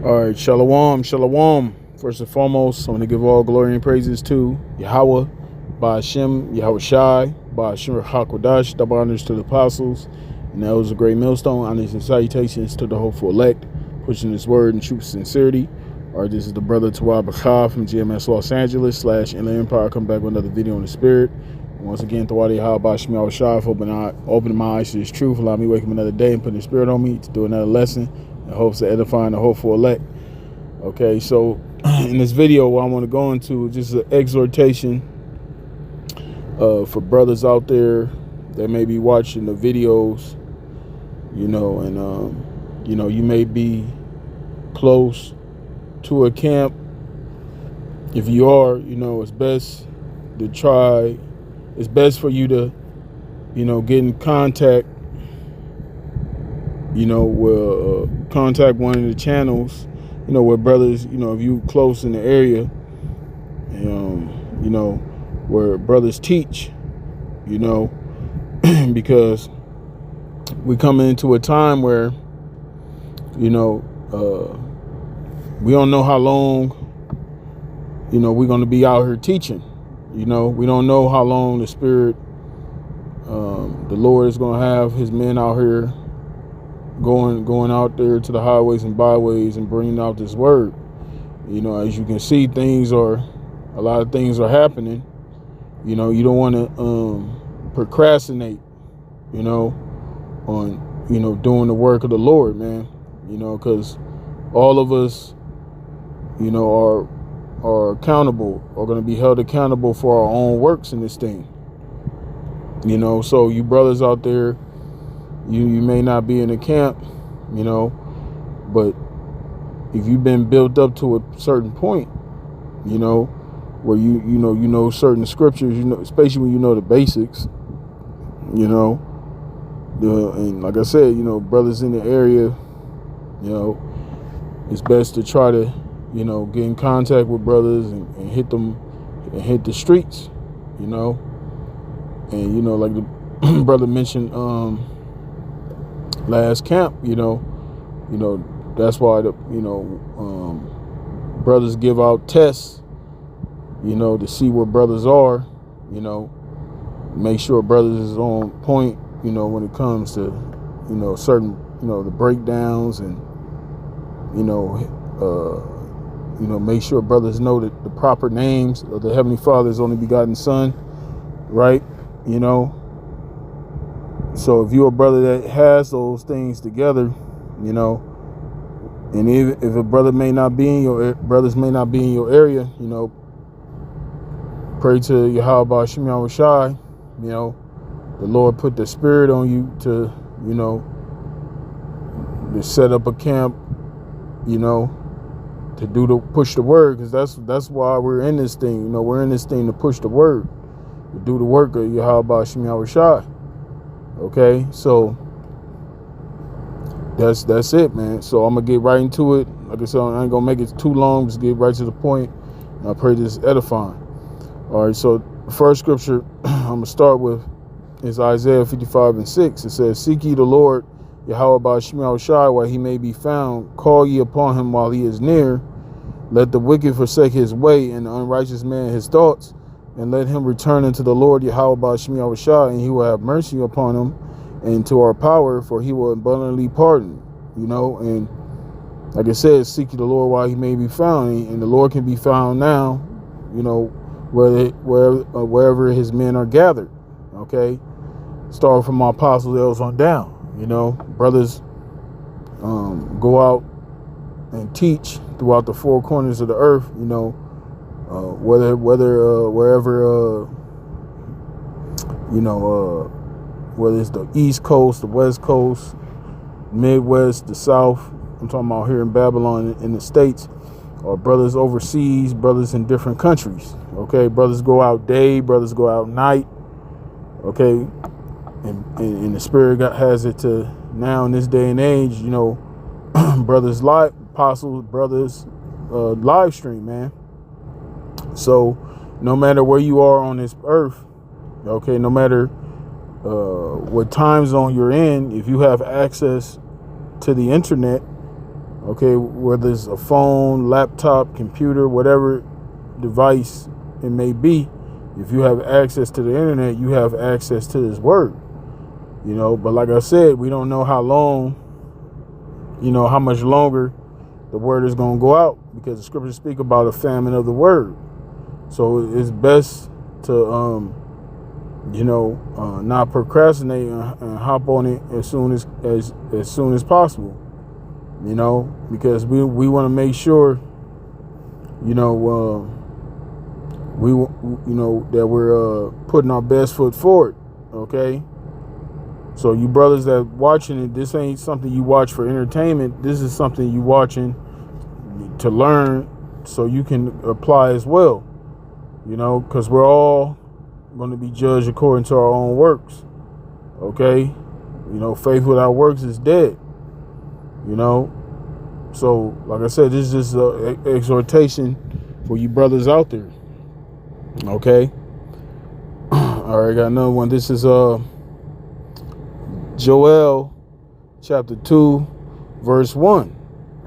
All right, shalom, shalom. First and foremost, I want to give all glory and praises to Yahweh, Ba'ashem, Yahweh Shai, Ba'ashem HaKodash, double honors to the apostles, and that was a great millstone. Honors and salutations to the hopeful elect, pushing this word in truth sincerity. All right, this is the brother Tawab Bakha from GMS Los Angeles / Inland Empire. Come back with another video on the spirit. And once again, Tawadi Ha Ba'ashem Yahweh Shai, for opening my eyes to this truth. Allow me to wake up another day and put the spirit on me to do another lesson in hopes of edifying the hopeful elect. Okay, so in this video, what I want to go into is just an exhortation for brothers out there that may be watching the videos, and you may be close to a camp. If you are, it's best to try. It's best for you to, get in contact. Contact one of the channels. Where brothers, if you close in the area, where brothers teach, because we come into a time where, we don't know how long, we're going to be out here teaching. We don't know how long the Spirit, the Lord is going to have his men out here going out there to the highways and byways and bringing out this word. As you can see, a lot of things are happening. You don't want to procrastinate, on, doing the work of the Lord, man. Because all of us, are accountable, are going to be held accountable for our own works in this thing. So you brothers out there, you may not be in a camp, but if you've been built up to a certain point, where you know certain scriptures, especially when you know the basics, and like I said, brothers in the area, it's best to try to, get in contact with brothers and hit them and hit the streets, and like the brother mentioned, last camp, that's why the brothers give out tests, to see where brothers are, make sure brothers is on point, when it comes to, certain, the breakdowns and, make sure brothers know that the proper names of the Heavenly Father's only begotten Son, right? So if you're a brother that has those things together, and if a brother may not be in your area, pray to Yahweh Ba'ashem Yahweh Shai, the Lord put the Spirit on you to, to set up a camp, to push the word, because that's why we're in this thing. We're in this thing to push the word, to do the work of Yahweh Ba'ashem Yahweh Shai. Okay, so that's it, man. So I'm gonna get right into it. Like I said, I ain't gonna make it too long. Just get right to the point. And I pray this is edifying. All right, so the first scripture I'm gonna start with is Isaiah 55:6. It says, "Seek ye the Lord, Yahweh Ba'ashem Yahweh Shai, while he may be found. Call ye upon him while he is near. Let the wicked forsake his way, and the unrighteous man his thoughts. And let him return unto the Lord Yahweh Ba'ashem Yahweh Shai, and he will have mercy upon him, and to our power, for he will abundantly pardon." And like I said, seek the Lord while he may be found, and the Lord can be found now, wherever his men are gathered. Okay, start from my apostle levels on down. Brothers go out and teach throughout the four corners of the earth. Whether it's the East Coast, the West Coast, Midwest, the South. I'm talking about here in Babylon, in the States, or brothers overseas, brothers in different countries. Okay, brothers go out day, brothers go out night. Okay, and the Spirit has it to now in this day and age. Brothers live, apostles, brothers live stream, man. So no matter where you are on this earth, okay, no matter what time zone you're in, if you have access to the internet, Okay, whether it's a phone, laptop, computer, whatever device it may be, if you have access to the internet, you have access to this word. But like I said, we don't know how long, how much longer the word is going to go out, because the scriptures speak about a famine of the word. So it's best to, not procrastinate and hop on it as soon as possible. Because we want to make sure, that we're putting our best foot forward. Okay. So you brothers that watching it, this ain't something you watch for entertainment. This is something you watching to learn, so you can apply as well. Because we're all going to be judged according to our own works. Okay. Faith without works is dead. So like I said, this is just an exhortation for you brothers out there. Okay. All right, got another one. This is Joel chapter 2 verse 1.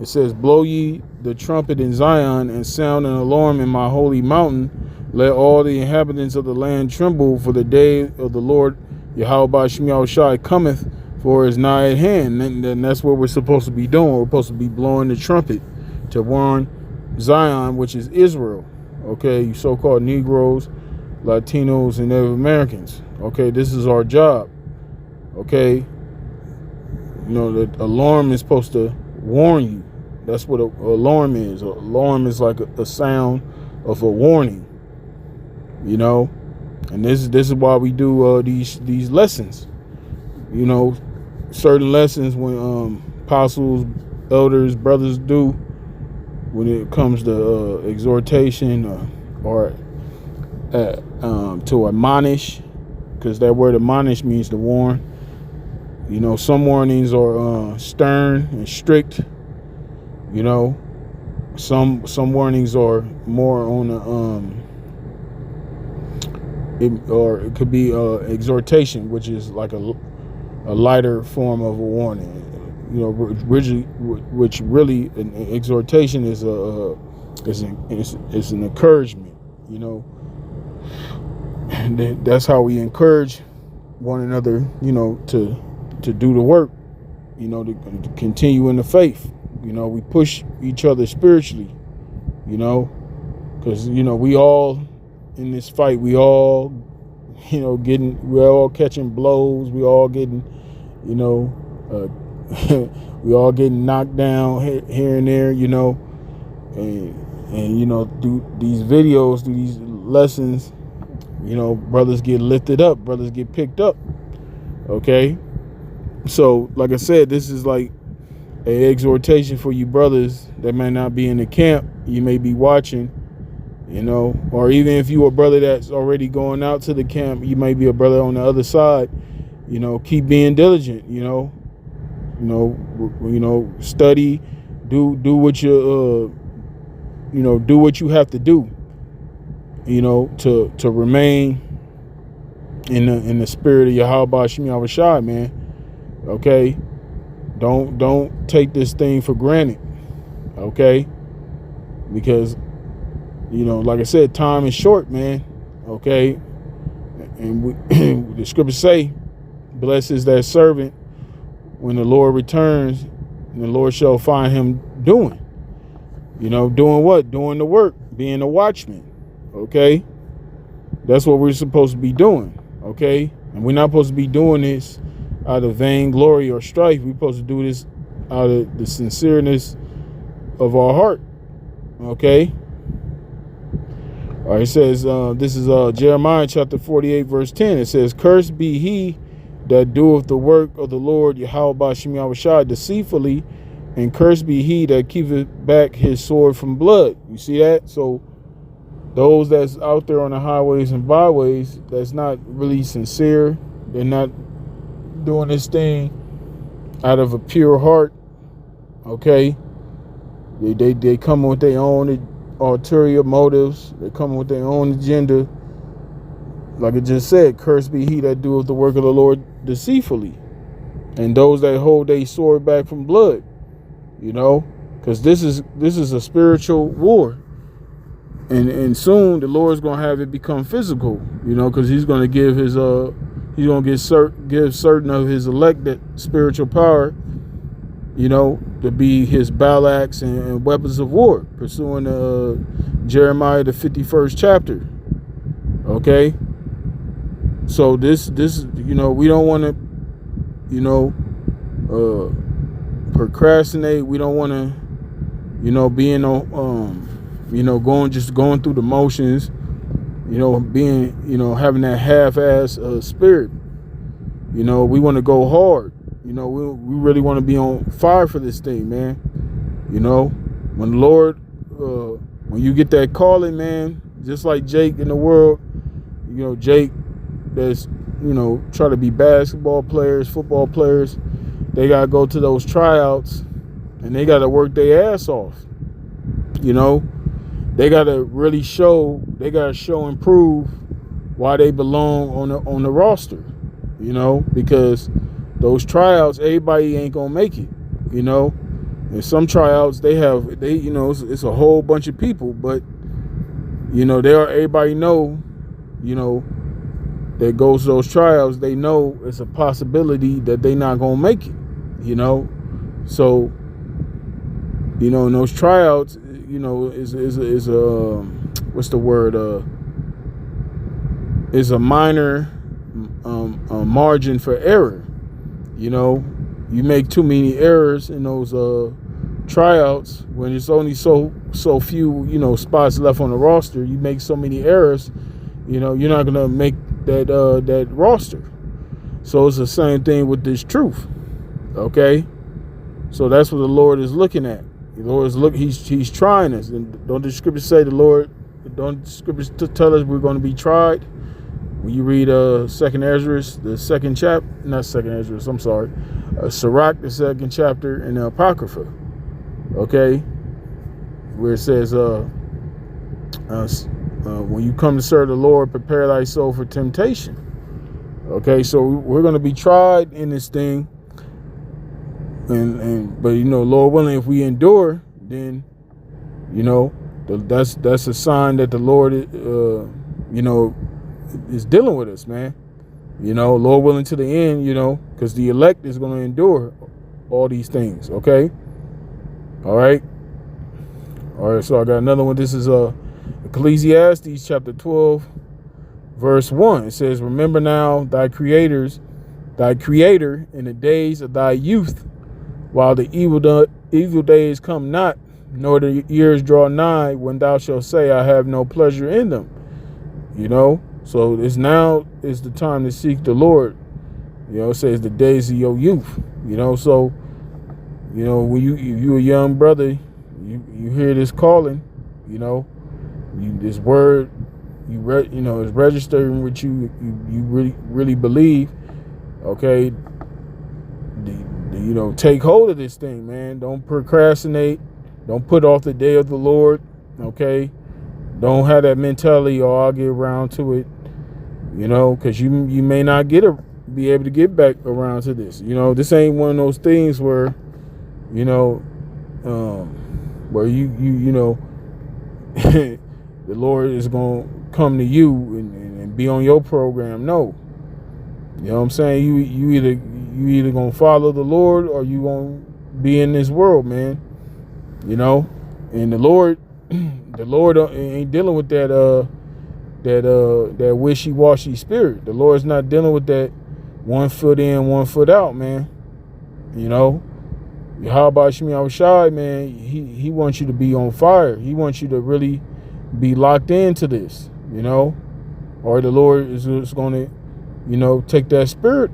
It says, blow ye the trumpet in Zion, and sound an alarm in my holy mountain. Let all the inhabitants of the land tremble, for the day of the Lord Yahweh Shem Yahushai cometh, for it is nigh at hand. And that's what we're supposed to be doing. We're supposed to be blowing the trumpet to warn Zion, which is Israel. Okay, you so-called Negroes, Latinos, and Native Americans. Okay, this is our job. Okay, the alarm is supposed to warn you. That's what an alarm is. An alarm is like a sound of a warning. And this is why we do these lessons. Certain lessons when apostles, elders, brothers do when it comes to exhortation or to admonish, because that word admonish means to warn. Some warnings are stern and strict. Some warnings are more on it could be exhortation, which is like a lighter form of a warning. Which really an exhortation is an encouragement. And that's how we encourage one another. To do the work. To continue in the faith. We push each other spiritually. Because we all in this fight. We all, we're all catching blows. We all getting, we all getting knocked down here and there. And do these videos, do these lessons. Brothers get lifted up. Brothers get picked up. Okay. So, like I said, this is like an exhortation for you brothers that may not be in the camp. You may be watching, or even if you a brother that's already going out to the camp, you may be a brother on the other side. Keep being diligent. Study, do what you do what you have to do. To remain in the spirit of Yahweh Shem Yahushai, man. Okay, don't take this thing for granted. Okay, because like I said, time is short, man. Okay, and the scriptures say, blessed is that servant when the Lord returns, and the Lord shall find him doing what? Doing the work, being a watchman. Okay, that's what we're supposed to be doing. Okay, and we're not supposed to be doing this out of vainglory or strife. We're supposed to do this out of the sincereness of our heart. Okay. All right. It says, this is Jeremiah chapter 48, verse 10. It says, cursed be he that doeth the work of the Lord Yahweh Shem Yahushai deceitfully, and cursed be he that keepeth back his sword from blood. You see that? So those that's out there on the highways and byways, that's not really sincere. They're not doing this thing out of a pure heart. Okay, they come with their own ulterior motives. They come with their own agenda. Like it just said, cursed be he that doeth the work of the Lord deceitfully, and those that hold their sword back from blood. because this is a spiritual war, and soon the Lord's gonna have it become physical, because he's gonna give his give certain of his elected spiritual power, to be his Balaks and weapons of war, pursuing Jeremiah the 51st chapter. Okay, so this we don't want to procrastinate. We don't want to be in going through the motions, being having that half-ass spirit. We want to go hard. We really want to be on fire for this thing, man. When the Lord, when you get that calling, man, just like Jake in the world, Jake that's, try to be basketball players, football players, they got to go to those tryouts and they got to work their ass off. They got to really show and prove why they belong on the roster, because those tryouts, everybody ain't gonna make it, And some tryouts, it's a whole bunch of people, but everybody know, that goes to those tryouts, they know it's a possibility that they not gonna make it, So, in those tryouts, is a what's the word? Is a minor margin for error. You make too many errors in those tryouts when it's only so few spots left on the roster. You make so many errors, you're not gonna make that roster. So it's the same thing with this truth. Okay, so that's what the Lord is looking at. The Lord is he's trying us. And don't the scriptures say don't the scriptures tell us we're going to be tried? When you read Second Ezra, the second chapter, not Second Ezra, I'm sorry, Sirach, the second chapter in the Apocrypha, okay, where it says, when you come to serve the Lord, prepare thy soul for temptation. Okay, so we're going to be tried in this thing. But Lord willing, if we endure, then that's a sign that the Lord is dealing with us, man. Lord willing to the end, because the elect is going to endure all these things. Okay, all right. So I got another one. This is Ecclesiastes chapter 12, verse 1. It says, "Remember now thy Creator in the days of thy youth, while the evil days come not, nor the years draw nigh, when thou shalt say, I have no pleasure in them." So now is the time to seek the Lord. It says the days of your youth. So when you a young brother, you hear this calling. This word is registering what you really believe. Okay. Take hold of this thing, man. Don't procrastinate. Don't put off the day of the Lord. Okay. Don't have that mentality, I'll get around to it. Because you may not be able to get back around to this. This ain't one of those things where, where the Lord is gonna come to you and be on your program. No. You know what I'm saying? You either gonna follow the Lord or you gonna be in this world, man. And the Lord ain't dealing with that wishy-washy spirit. The Lord's not dealing with that 1 foot in, 1 foot out, man. How about Shemi Shai, man? He wants you to be on fire. He wants you to really be locked into this, or the Lord is just going to, take that spirit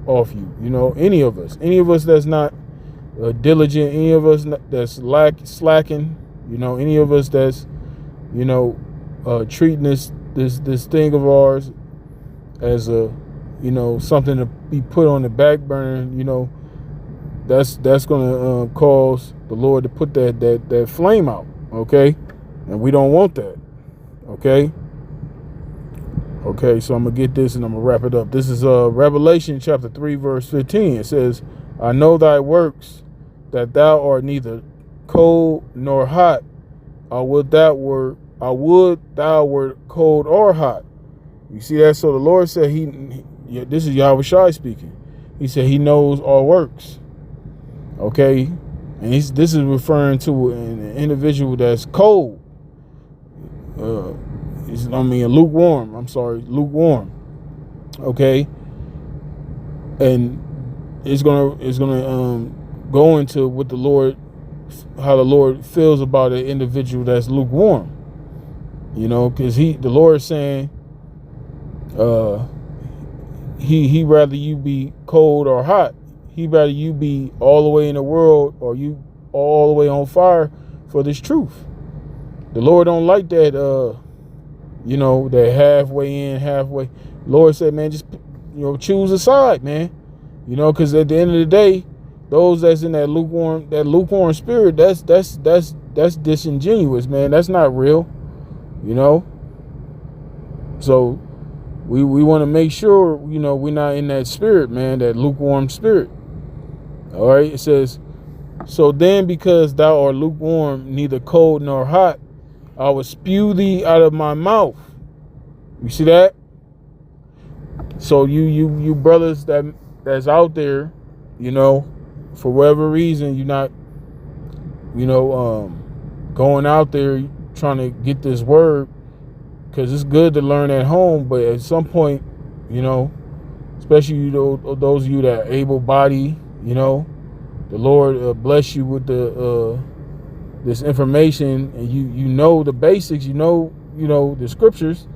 off you. Any of us that's not diligent, any of us that's slacking, any of us that's, treating this thing of ours as a, something to be put on the back burner, that's going to cause the Lord to put that flame out, okay? And we don't want that, okay? Okay, so I'm going to get this and I'm going to wrap it up. This is Revelation chapter 3, verse 15. It says, "I know thy works, that thou art neither cold nor hot. I would thou were cold or hot. You see that? So the Lord said this is Yahweh Shai speaking. He said he knows all works. Okay? And this is referring to an individual that's cold. Lukewarm. I'm sorry, lukewarm. Okay? And it's gonna go into what how the Lord feels about an individual that's lukewarm. Because the Lord is saying he rather you be cold or hot. He rather you be all the way in the world or you all the way on fire for this truth. The Lord don't like that that halfway in, halfway. Lord said, man, just choose a side, man. Because at the end of the day, those that's in that lukewarm spirit, that's disingenuous, man. That's not real. So we want to make sure, we're not in that spirit, man, that lukewarm spirit. All right. It says, so then because thou art lukewarm, neither cold nor hot, I will spew thee out of my mouth. You see that? So you brothers that's out there, for whatever reason, you're not, going out there trying to get this word, because it's good to learn at home, but at some point, especially those of you that are able-bodied, the Lord bless you with this information, and you know the basics, the scriptures,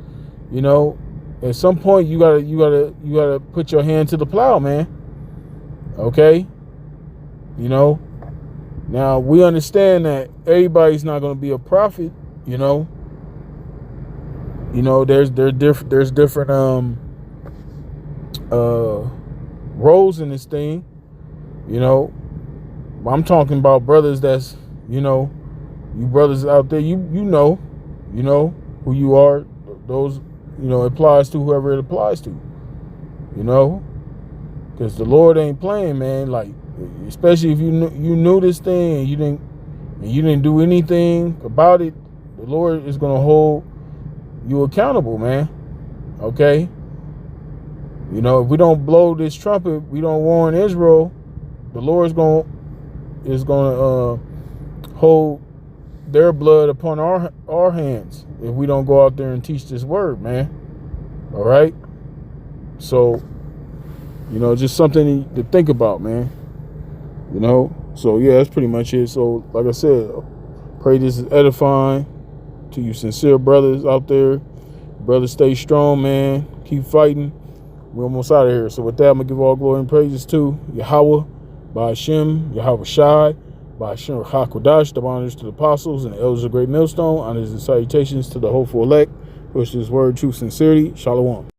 at some point you gotta put your hand to the plow, man. Okay? Now we understand that everybody's not going to be a prophet. There's different roles in this thing. I'm talking about brothers that's you brothers out there, you know who you are. Those applies to whoever it applies to. Because the Lord ain't playing, man. Like, especially if you knew this thing and you didn't do anything about it, the Lord is going to hold you accountable, man. Okay? If we don't blow this trumpet, we don't warn Israel, the Lord is going to hold their blood upon our hands if we don't go out there and teach this word, man. All right? So, just something to think about, man. So yeah, that's pretty much it. So like I said, pray this is edifying to you sincere brothers out there. Brothers, stay strong, man. Keep fighting. We're almost out of here. So with that, I'm gonna give all glory and praises to Yahweh, by Hashem, Yahweh Shai, by Hashem HaKodash, the honors to the apostles and the elders of Great Millstone, honors and salutations to the hopeful elect, which is word, truth, sincerity. Shalom.